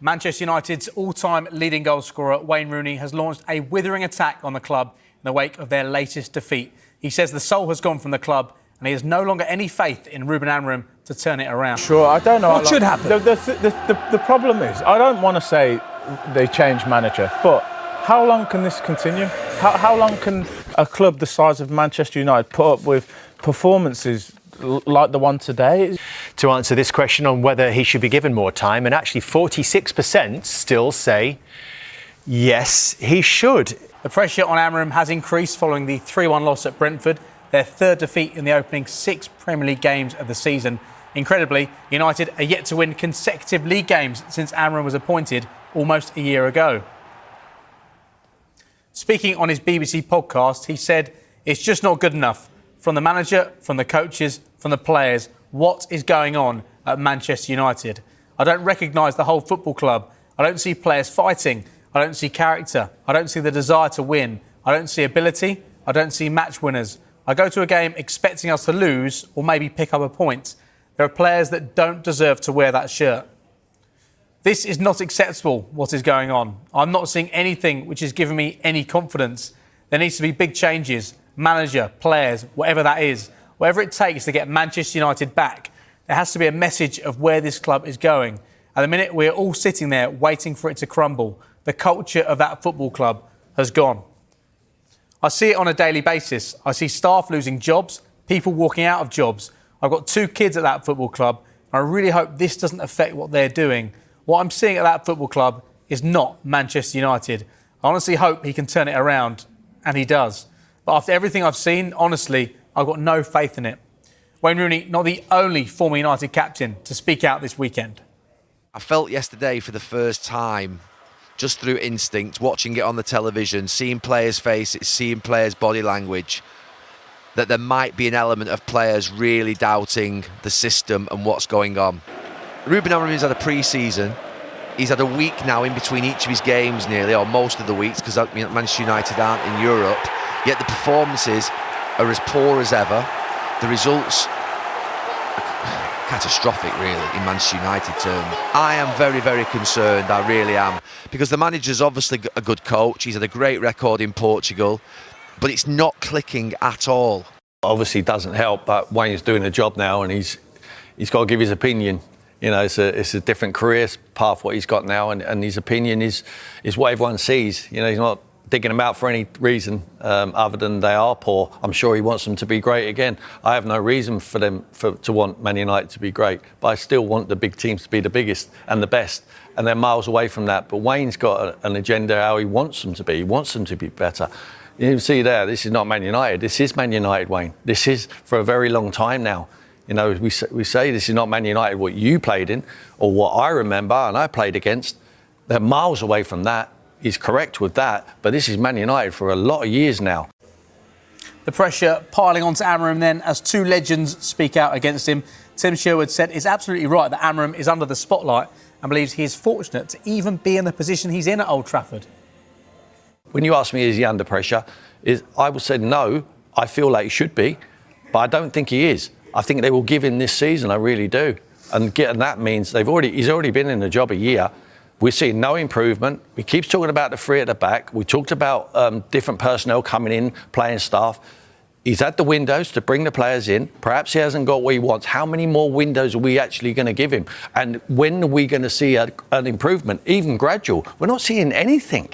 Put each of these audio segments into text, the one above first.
Manchester United's all-time leading goal scorer, Wayne Rooney, has launched a withering attack on the club in the wake of their latest defeat. He says the soul has gone from the club and he has no longer any faith in Ruben Amorim to turn it around. Sure, I don't know. What should happen? The problem is, I don't want to say they change manager, but how long can this continue? How long can a club the size of Manchester United put up with performances like the one today? To answer this question on whether he should be given more time, and actually 46% still say yes, he should. The pressure on Amorim has increased following the 3-1 loss at Brentford, their third defeat in the opening 6 Premier League games of the season. Incredibly, United are yet to win consecutive league games since Amorim was appointed almost a year ago. Speaking on his BBC podcast, he said, "It's just not good enough. From the manager, from the coaches, from the players, what is going on at Manchester United? I don't recognise the whole football club. I don't see players fighting. I don't see character. I don't see the desire to win. I don't see ability. I don't see match winners. I go to a game expecting us to lose or maybe pick up a point. There are players that don't deserve to wear that shirt. This is not acceptable, what is going on. I'm not seeing anything which is giving me any confidence. There needs to be big changes. Manager, players, whatever that is. Whatever it takes to get Manchester United back. There has to be a message of where this club is going. At the minute, we're all sitting there waiting for it to crumble. The culture of that football club has gone. I see it on a daily basis. I see staff losing jobs, people walking out of jobs. I've got 2 kids at that football club. I really hope this doesn't affect what they're doing. What I'm seeing at that football club is not Manchester United. I honestly hope he can turn it around, and he does. But after everything I've seen, honestly, I've got no faith in it." Wayne Rooney, not the only former United captain to speak out this weekend. I felt yesterday for the first time, just through instinct, watching it on the television, seeing players' faces, seeing players' body language, that there might be an element of players really doubting the system and what's going on. Ruben Amorim's had a pre-season. He's had a week now in between each of his games nearly, or most of the weeks, because Manchester United aren't in Europe. Yet the performances are as poor as ever. The results are catastrophic, really, in Manchester United terms. I am very, very concerned, I really am, because the manager's obviously a good coach. He's had a great record in Portugal, but it's not clicking at all. Obviously doesn't help, but Wayne's doing a job now and he's got to give his opinion. You know, it's a different career path what he's got now, and his opinion is what everyone sees. You know, he's not digging them out for any reason other than they are poor. I'm sure he wants them to be great again. I have no reason for them to want Man United to be great, but I still want the big teams to be the biggest and the best, and they're miles away from that. But Wayne's got an agenda how he wants them to be. He wants them to be better. You can see there, this is not Man United. This is Man United, Wayne. This is for a very long time now. You know, we say this is not Man United what you played in or what I remember and I played against. They're miles away from that. He's correct with that. But this is Man United for a lot of years now. The pressure piling onto Amorim then as 2 legends speak out against him. Tim Sherwood said it's absolutely right that Amorim is under the spotlight and believes he is fortunate to even be in the position he's in at Old Trafford. When you ask me, is he under pressure? I would say no. I feel like he should be, but I don't think he is. I think they will give him this season, I really do. And that means he's already been in the job a year. We're seeing no improvement. We keep talking about the 3 at the back. We talked about different personnel coming in, playing staff. He's had the windows to bring the players in. Perhaps he hasn't got what he wants. How many more windows are we actually going to give him? And when are we going to see an improvement, even gradual? We're not seeing anything.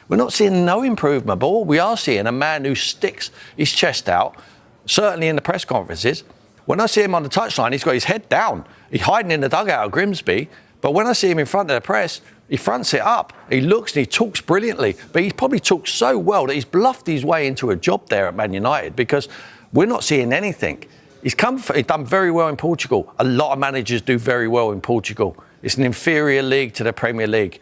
We're not seeing no improvement. But what we are seeing, a man who sticks his chest out, certainly in the press conferences. When I see him on the touchline, he's got his head down. He's hiding in the dugout at Grimsby. But when I see him in front of the press, he fronts it up. He looks and he talks brilliantly. But he probably talks so well that he's bluffed his way into a job there at Man United because we're not seeing anything. He's done very well in Portugal. A lot of managers do very well in Portugal. It's an inferior league to the Premier League,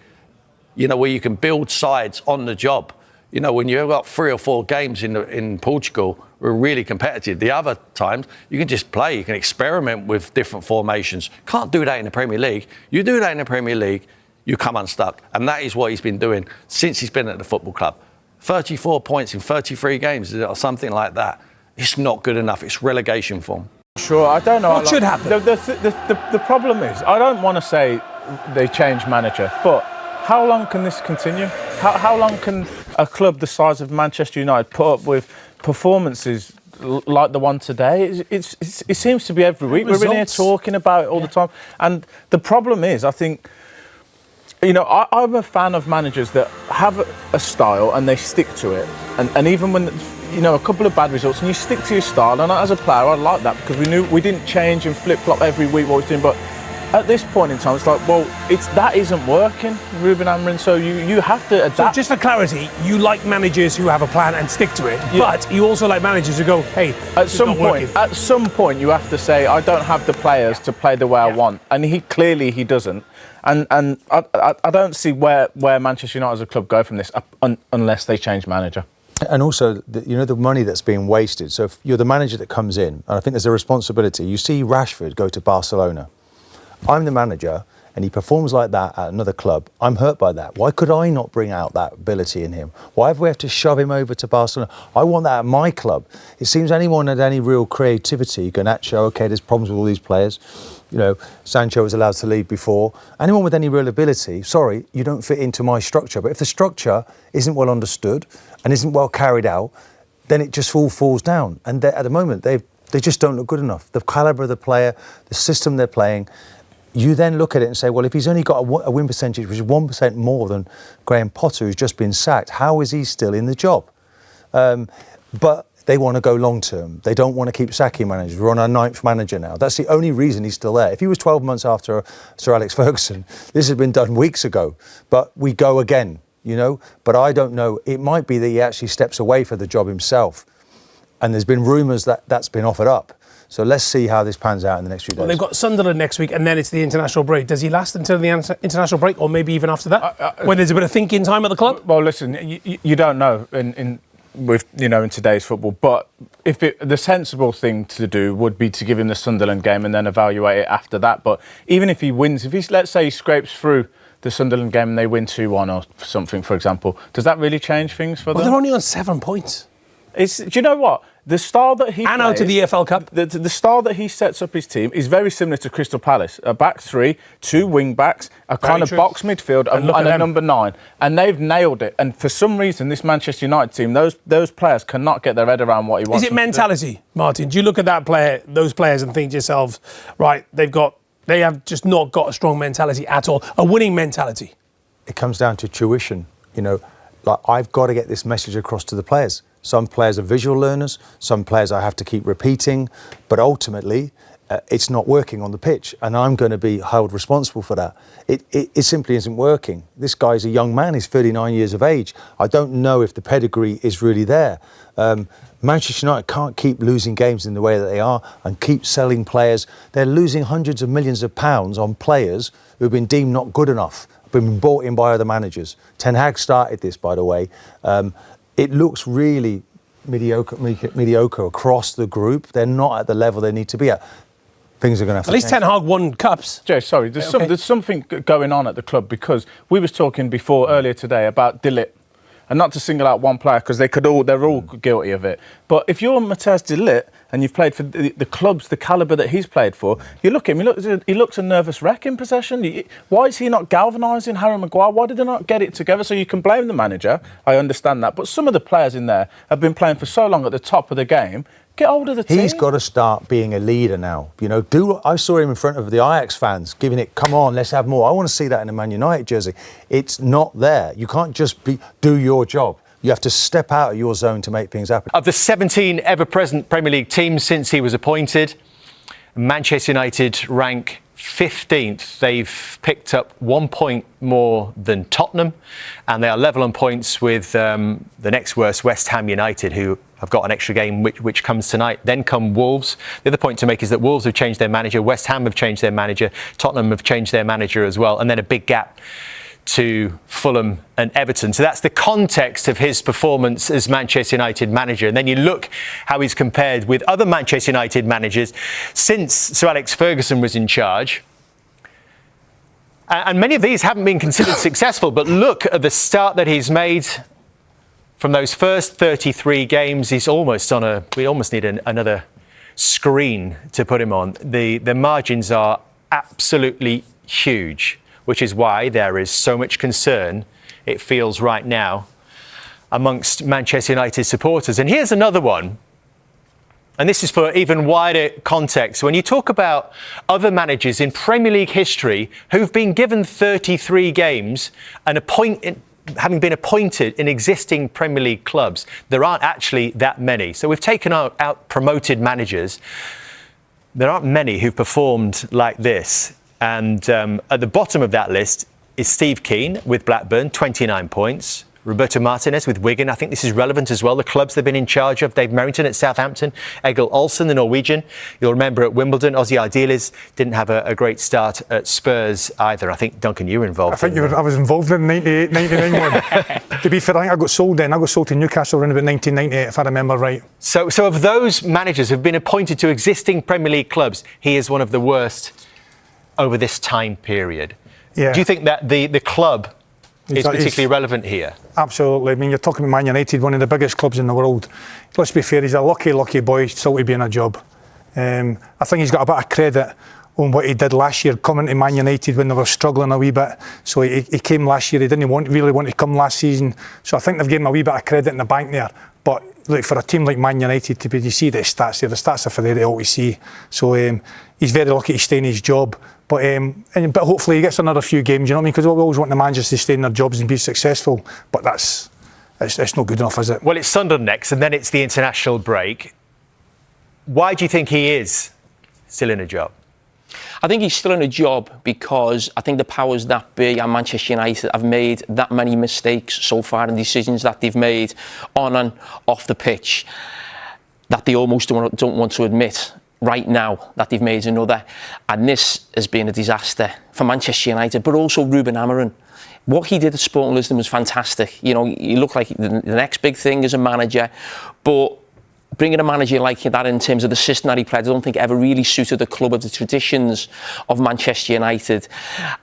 you know, where you can build sides on the job. You know, when you've got 3 or 4 games in Portugal, we're really competitive. The other times, you can just play. You can experiment with different formations. Can't do that in the Premier League. You do that in the Premier League, you come unstuck. And that is what he's been doing since he's been at the football club. 34 points in 33 games or something like that. It's not good enough. It's relegation form. Sure, I don't know. What should happen? The problem is, I don't want to say they change manager, but how long can this continue? How long can a club the size of Manchester United put up with performances like the one today? It seems to be every week. We're in here talking about it all the time. And the problem is, I think, you know, I'm a fan of managers that have a style and they stick to it. And even when, you know, a couple of bad results and you stick to your style. And as a player, I like that because we knew we didn't change and flip-flop every week what we're doing. But at this point in time, it's like, well, that isn't working, Ruben Amorim. So you have to adapt. So just for clarity, you like managers who have a plan and stick to it, but you also like managers who go, hey, at some point, you have to say, I don't have the players to play the way I want, and he doesn't. And I don't see where Manchester United as a club go from this unless they change manager. And also, the money that's being wasted. So if you're the manager that comes in, and I think there's a responsibility. You see Rashford go to Barcelona. I'm the manager, and he performs like that at another club. I'm hurt by that. Why could I not bring out that ability in him? Why have we have to shove him over to Barcelona? I want that at my club. It seems anyone had any real creativity can actually, okay, there's problems with all these players. You know, Sancho was allowed to leave before. Anyone with any real ability, sorry, you don't fit into my structure. But if the structure isn't well understood and isn't well carried out, then it just all falls down. And at the moment, they just don't look good enough. The calibre of the player, the system they're playing. You then look at it and say, well, if he's only got a win percentage which is 1% more than Graham Potter, who's just been sacked, how is he still in the job? But they want to go long term. They don't want to keep sacking managers. We're on our 9th manager now. That's the only reason he's still there. If he was 12 months after Sir Alex Ferguson, this had been done weeks ago. But we go again, you know. But I don't know. It might be that he actually steps away for the job himself. And there's been rumours that that's been offered up. So let's see how this pans out in the next few days. Well, they've got Sunderland next week, and then it's the international break. Does he last until the international break, or maybe even after that, when there's a bit of thinking time at the club? Well, listen, you don't know in today's football, but the sensible thing to do would be to give him the Sunderland game and then evaluate it after that. But even if he wins, let's say he scrapes through the Sunderland game and they win 2-1 or something, for example, does that really change things for them? Well, they're only on 7 points. Do you know what? The style that he and out of the EFL Cup. The style that he sets up his team is very similar to Crystal Palace. A back three, 2 wing backs, a kind of box midfield and a number 9. And they've nailed it. And for some reason, this Manchester United team, those players cannot get their head around what he wants. Is it mentality, Martin? Do you look at those players and think to yourselves, right, they have just not got a strong mentality at all, a winning mentality? It comes down to tuition. You know, like I've got to get this message across to the players. Some players are visual learners, some players I have to keep repeating, but ultimately it's not working on the pitch and I'm going to be held responsible for that. It simply isn't working. This guy's a young man, he's 39 years of age. I don't know if the pedigree is really there. Manchester United can't keep losing games in the way that they are and keep selling players. They're losing hundreds of millions of pounds on players who've been deemed not good enough, been bought in by other managers. Ten Hag started this, by the way. It looks really mediocre across the group. They're not at the level they need to be at. Things are going to have to change. At least Ten Hag won cups. Jay, sorry, there's something going on at the club because we was talking earlier today about De Ligt, and not to single out one player because they're all guilty of it. But if you're Matthijs De Ligt and you've played for the clubs, the calibre that he's played for, you look at him, he looks a nervous wreck in possession. Why is he not galvanising Harry Maguire? Why did they not get it together? So you can blame the manager, I understand that. But some of the players in there have been playing for so long at the top of the game. Get hold of the team. He's got to start being a leader now. You know, I saw him in front of the Ajax fans, giving it, come on, let's have more. I want to see that in a Man United jersey. It's not there. You can't just do your job. You have to step out of your zone to make things happen. Of the 17 ever-present Premier League teams since he was appointed, Manchester United rank 15th. They've picked up 1 point more than Tottenham, and they are level on points with the next worst, West Ham United, who have got an extra game which comes tonight. Then come Wolves. The other point to make is that Wolves have changed their manager, West Ham have changed their manager, Tottenham have changed their manager as well, and then a big gap to Fulham and Everton. So that's the context of his performance as Manchester United manager. And then you look how he's compared with other Manchester United managers since Sir Alex Ferguson was in charge. And many of these haven't been considered successful, but look at the start that he's made from those first 33 games. He's almost we almost need another screen to put him on. The margins are absolutely huge. which is why there is so much concern, it feels right now, amongst Manchester United supporters. And here's another one, and this is for even wider context. When you talk about other managers in Premier League history who've been given 33 games and having been appointed in existing Premier League clubs, there aren't actually that many. So we've taken out promoted managers. There aren't many who've performed like this. And at the bottom of that list is Steve Kean with Blackburn, 29 points. Roberto Martinez with Wigan. I think this is relevant as well. The clubs they've been in charge of. Dave Merrington at Southampton. Egil Olsen, the Norwegian. You'll remember at Wimbledon, Ozzy Ardiles didn't have a great start at Spurs either. I think, Duncan, you were involved. I was involved in the 98, 99 one. To be fair, I think I got sold then. I got sold to Newcastle around about 1998, if I remember right. So of those managers who've been appointed to existing Premier League clubs, he is one of the worst over this time period. Yeah. Do you think that the club is particularly relevant here? Absolutely. I mean, you're talking about Man United, one of the biggest clubs in the world. Let's be fair, he's a lucky boy still to be in a job. I think he's got a bit of credit on what he did last year, coming to Man United when they were struggling a wee bit. So he came last year. He didn't really want to come last season. So I think they've given him a wee bit of credit in the bank there. But look, for a team like Man United, you see the stats there. The stats are for there to always see. So he's very lucky to stay in his job. But hopefully he gets another few games, you know what I mean? Because we always want the managers to stay in their jobs and be successful. But it's not good enough, is it? Well, it's Sunderland next, and then it's the international break. Why do you think he is still in a job? I think he's still in a job because I think the powers that be and Manchester United have made that many mistakes so far in decisions that they've made on and off the pitch that they almost don't want to admit right now that they've made another. And this has been a disaster for Manchester United, but also Ruben Amorim. What he did at Sporting Lisbon was fantastic. You know, he looked like the next big thing as a manager, but bringing a manager like that in terms of the system that he played, I don't think ever really suited the club of the traditions of Manchester United.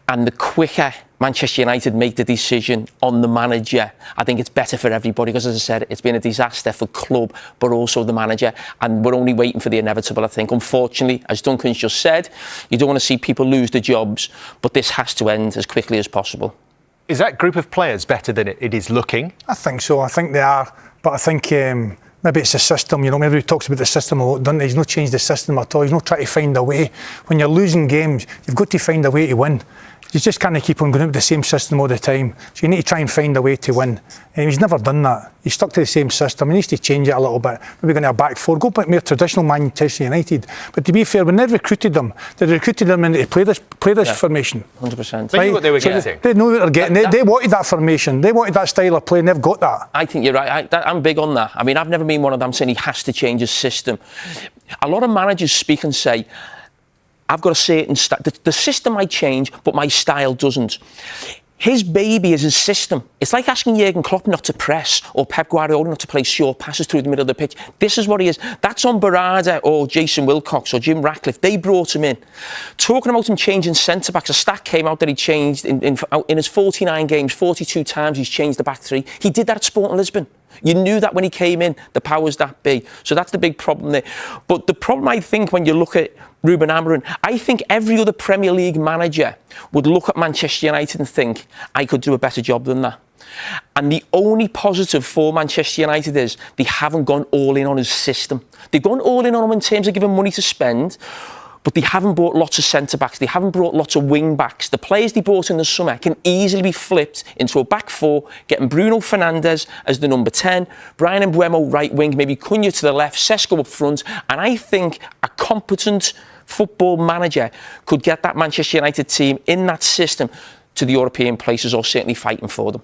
And the quicker Manchester United make the decision on the manager, I think it's better for everybody because, as I said, it's been a disaster for club, but also the manager. And we're only waiting for the inevitable, I think. Unfortunately, as Duncan's just said, you don't want to see people lose their jobs, but this has to end as quickly as possible. Is that group of players better than it is looking? I think so. I think they are. But I think maybe it's the system. You know, everybody talks about the system a lot, doesn't he? He's not changed the system at all. He's not trying to find a way. When you're losing games, you've got to find a way to win. You just can't keep on going with the same system all the time. So you need to try and find a way to win. And he's never done that. He's stuck to the same system. He needs to change it a little bit. Maybe going to a back four, go back more traditional Manchester United. But to be fair, when they recruited them in to play this formation. 100%. They knew what they were getting. They knew what they were getting. They wanted that formation. They wanted that style of play, and they've got that. I think you're right. I'm big on that. I mean, I've never been one of them saying he has to change his system. A lot of managers speak and say, I've got a certain style. The system might change, but my style doesn't. His baby is his system. It's like asking Jurgen Klopp not to press or Pep Guardiola not to play short passes through the middle of the pitch. This is what he is. That's on Barada or Jason Wilcox or Jim Ratcliffe. They brought him in. Talking about him changing centre-backs, a stat came out that he changed in his 49 games, 42 times he's changed the back three. He did that at Sporting Lisbon. You knew that when he came in, the powers that be. So that's the big problem there. But the problem, I think, when you look at Ruben Amorim, I think every other Premier League manager would look at Manchester United and think, I could do a better job than that. And the only positive for Manchester United is they haven't gone all in on his system. They've gone all in on him in terms of giving money to spend, but they haven't bought lots of centre-backs. They haven't brought lots of wing-backs. The players they bought in the summer can easily be flipped into a back four, getting Bruno Fernandes as the number 10, Brian Mbeumo right wing, maybe Cunha to the left, Sesko up front. And I think a competent football manager could get that Manchester United team in that system to the European places or certainly fighting for them.